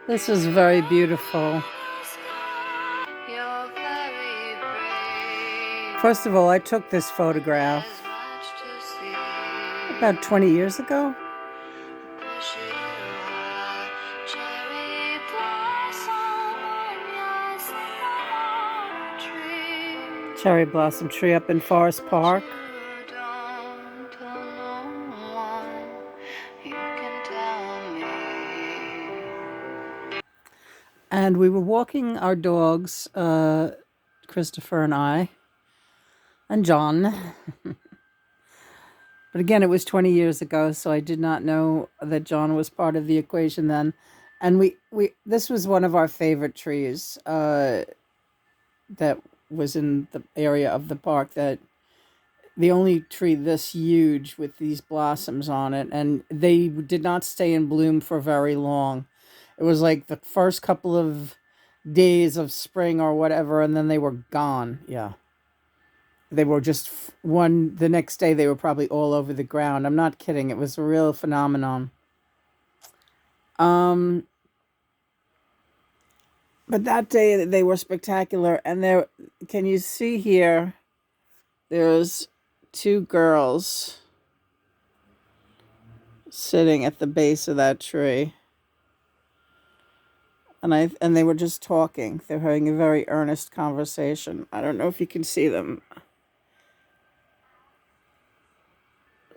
This is very beautiful. First of all, I took this photograph about 20 years ago. Cherry blossom tree up in Forest Park. And we were walking our dogs, Christopher and I, and John. But again, it was 20 years ago, so I did not know that John was part of the equation then. And this was one of our favorite trees that was in the area of the park, that the only tree this huge with these blossoms on it, and they did not stay in bloom for very long. It was like the first couple of days of spring or whatever, and then they were gone. Yeah. They were just the next day they were probably all over the ground. I'm not kidding. It was a real phenomenon. But that day they were spectacular. And can you see here, there's two girls sitting at the base of that tree. And they were just talking. They're having a very earnest conversation. I don't know if you can see them.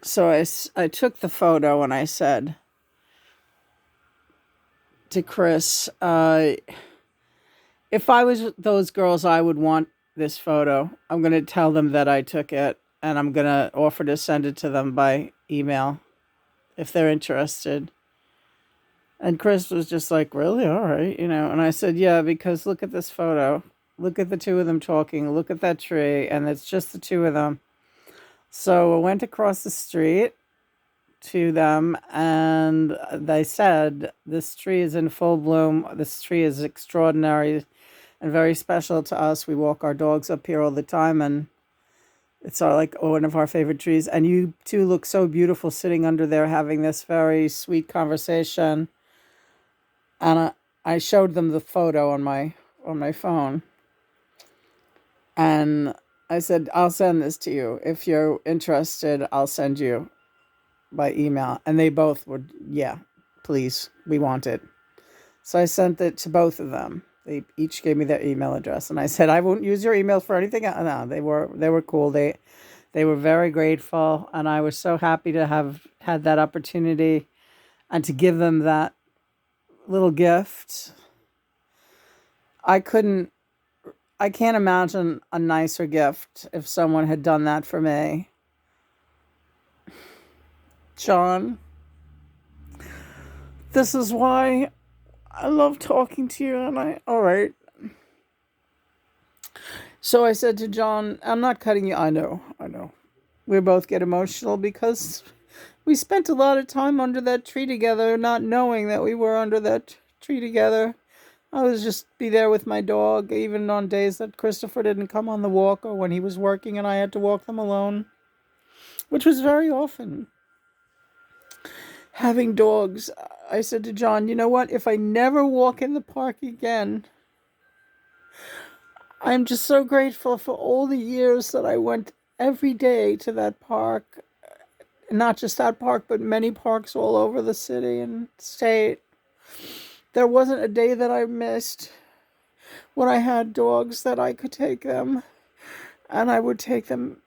So I took the photo and I said to Chris, if I was those girls, I would want this photo. I'm going to tell them that I took it, and I'm going to offer to send it to them by email if they're interested. And Chris was just like, really? All right. And I said, yeah, because look at this photo. Look at the two of them talking. Look at that tree. And it's just the two of them. So I went across the street to them, and they said, this tree is in full bloom. This tree is extraordinary and very special to us. We walk our dogs up here all the time, and it's like one of our favorite trees. And you two look so beautiful sitting under there having this very sweet conversation. And I showed them the photo on my phone. And I said, I'll send this to you. If you're interested, I'll send you by email. And they both would, yeah, please, we want it. So I sent it to both of them. They each gave me their email address. And I said, I won't use your email for anything. No, they were cool. They were very grateful. And I was so happy to have had that opportunity and to give them that little gift. I can't imagine a nicer gift if someone had done that for me. John, this is why I love talking to you. And all right. So I said to John, I'm not cutting you. I know. We both get emotional because we spent a lot of time under that tree together, not knowing that we were under that tree together. I was just be there with my dog, even on days that Christopher didn't come on the walk or when he was working and I had to walk them alone, which was very often. Having dogs, I said to John, you know what? If I never walk in the park again, I'm just so grateful for all the years that I went every day to that park. Not just that park, but many parks all over the city and state. There wasn't a day that I missed when I had dogs that I could take them. And I would take them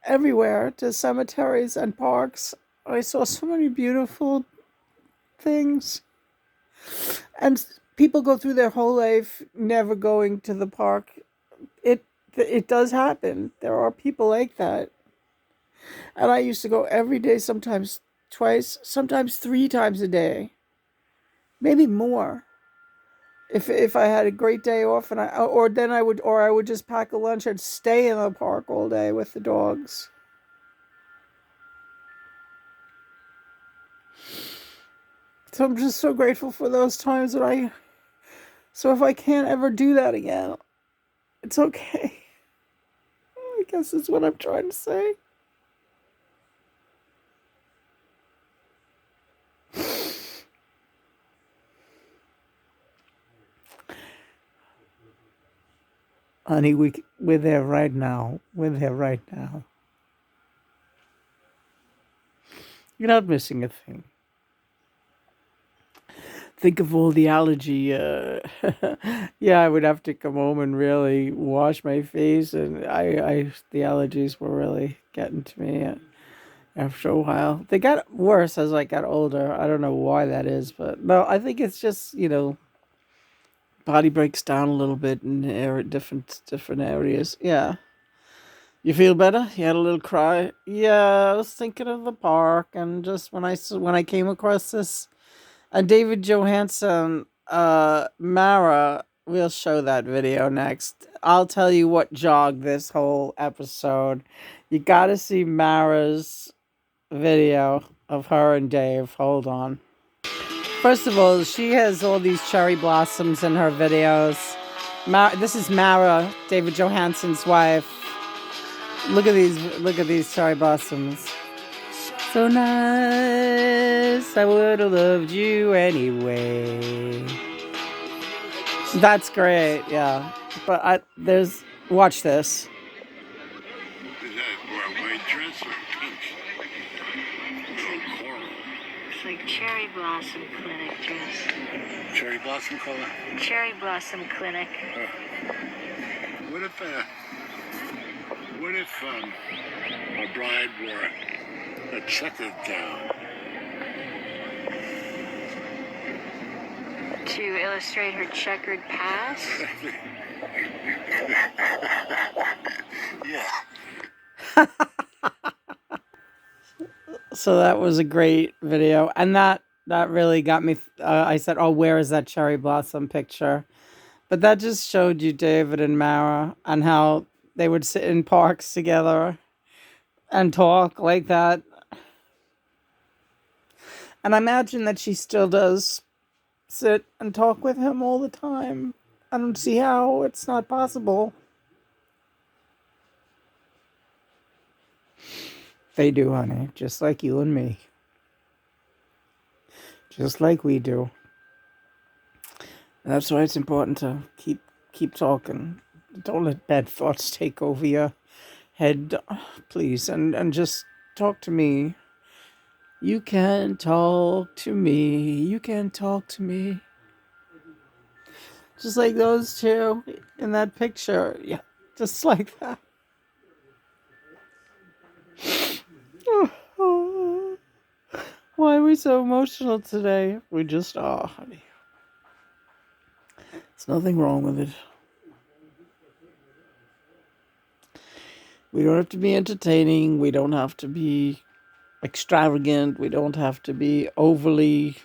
everywhere, to cemeteries and parks. I saw so many beautiful things. And people go through their whole life never going to the park. It does happen. There are people like that. And I used to go every day, sometimes twice, sometimes 3 times a day. Maybe more. If I had a great day off, and I would just pack a lunch and stay in the park all day with the dogs. So I'm just so grateful for those times so if I can't ever do that again, it's okay. I guess that's what I'm trying to say. Honey, we're there right now. We're there right now. You're not missing a thing. Think of all the allergy. Yeah, I would have to come home and really wash my face, and the allergies were really getting to me after a while. They got worse as I got older. I don't know why that is, but no, I think it's just body breaks down a little bit in different areas. Yeah. You feel better? You had a little cry? Yeah, I was thinking of the park, and just when I came across this, and David Johansen, Mara, we'll show that video next. I'll tell you what jogged this whole episode. You gotta see Mara's video of her and Dave. Hold on. First of all, she has all these cherry blossoms in her videos. This is Mara, David Johansen's wife. Look at these cherry blossoms. So nice, I would have loved you anyway. That's great, yeah. But watch this. Is that for a white dress or pink? Coral. It's like cherry blossom clinic dress. Cherry blossom color? Cherry blossom clinic. What if a bride wore a checkered gown? To illustrate her checkered past? Yeah. So that was a great video, and that really got me. I said, "Oh, where is that cherry blossom picture?" But that just showed you David and Mara and how they would sit in parks together and talk like that. And I imagine that she still does sit and talk with him all the time. I don't see how it's not possible. They do, honey, just like you and me. Just like we do. And that's why it's important to keep talking. Don't let bad thoughts take over your head, please, and just talk to me. You can talk to me. You can talk to me. Just like those two in that picture. Yeah, just like that. Why are we so emotional today? We just are, honey. There's nothing wrong with it. We don't have to be entertaining. We don't have to be extravagant. We don't have to be overly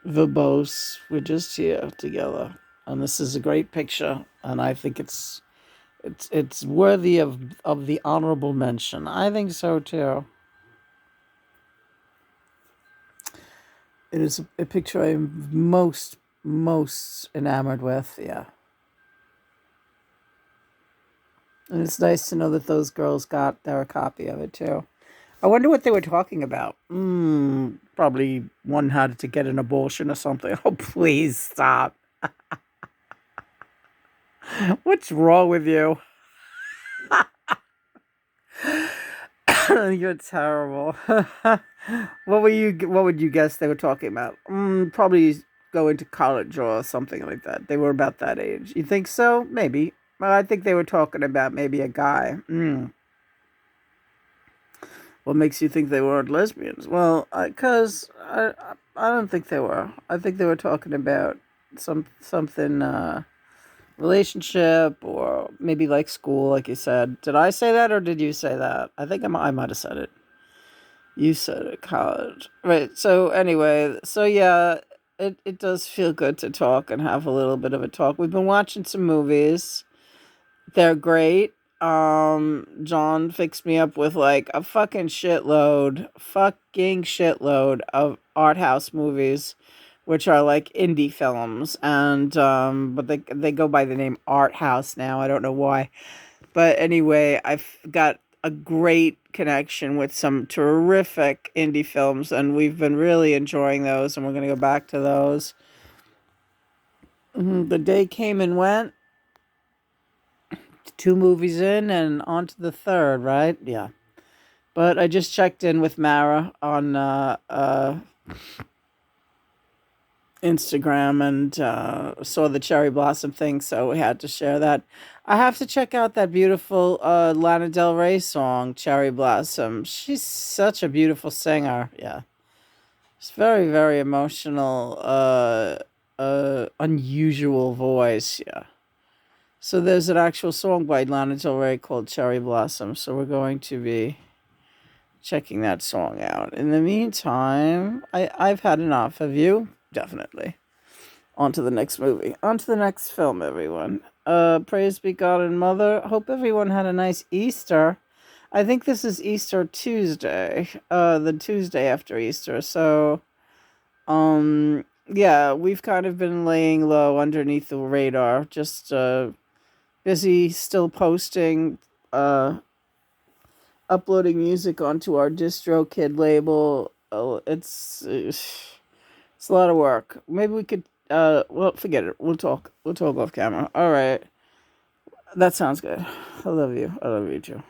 verbose. We're just here together. And this is a great picture. And I think it's worthy of the honorable mention. I think so too. It is a picture I'm most enamored with, yeah. And it's nice to know that those girls got their copy of it too. I wonder what they were talking about. Probably one had to get an abortion or something. Oh, please stop. What's wrong with you? You're terrible. What would you guess they were talking about? Probably going to college or something like that. They were about that age. You think so? Maybe. Well, I think they were talking about maybe a guy. What makes you think they weren't lesbians? Well, because I don't think they were. I think they were talking about something relationship or maybe like school, like you said. Did I say that or did you say that? I think I might have said it. You said it, college. Right. So anyway, so yeah, it does feel good to talk and have a little bit of a talk. We've been watching some movies. They're great. John fixed me up with like a fucking shitload of art house movies, which are like indie films, and but they go by the name art house now. I don't know why, but anyway, I've got a great connection with some terrific indie films, and we've been really enjoying those, and we're gonna go back to those. The day came and went. 2 movies in and on to the third, right? Yeah. But I just checked in with Mara on Instagram and saw the cherry blossom thing, so we had to share that. I have to check out that beautiful Lana Del Rey song, Cherry Blossom. She's such a beautiful singer. Yeah. It's very, very emotional, unusual voice. Yeah. So there's an actual song by Lana Del Rey called Cherry Blossom. So we're going to be checking that song out. In the meantime, I've had enough. Have you? Definitely. On to the next movie. On to the next film, everyone. Praise be God and Mother. Hope everyone had a nice Easter. I think this is Easter Tuesday. The Tuesday after Easter. So, yeah, we've kind of been laying low underneath the radar. Just busy still posting, uploading music onto our DistroKid label. Oh, it's a lot of work. Maybe we could well, forget it. We'll talk. We'll talk off camera. All right. That sounds good. I love you. I love you too.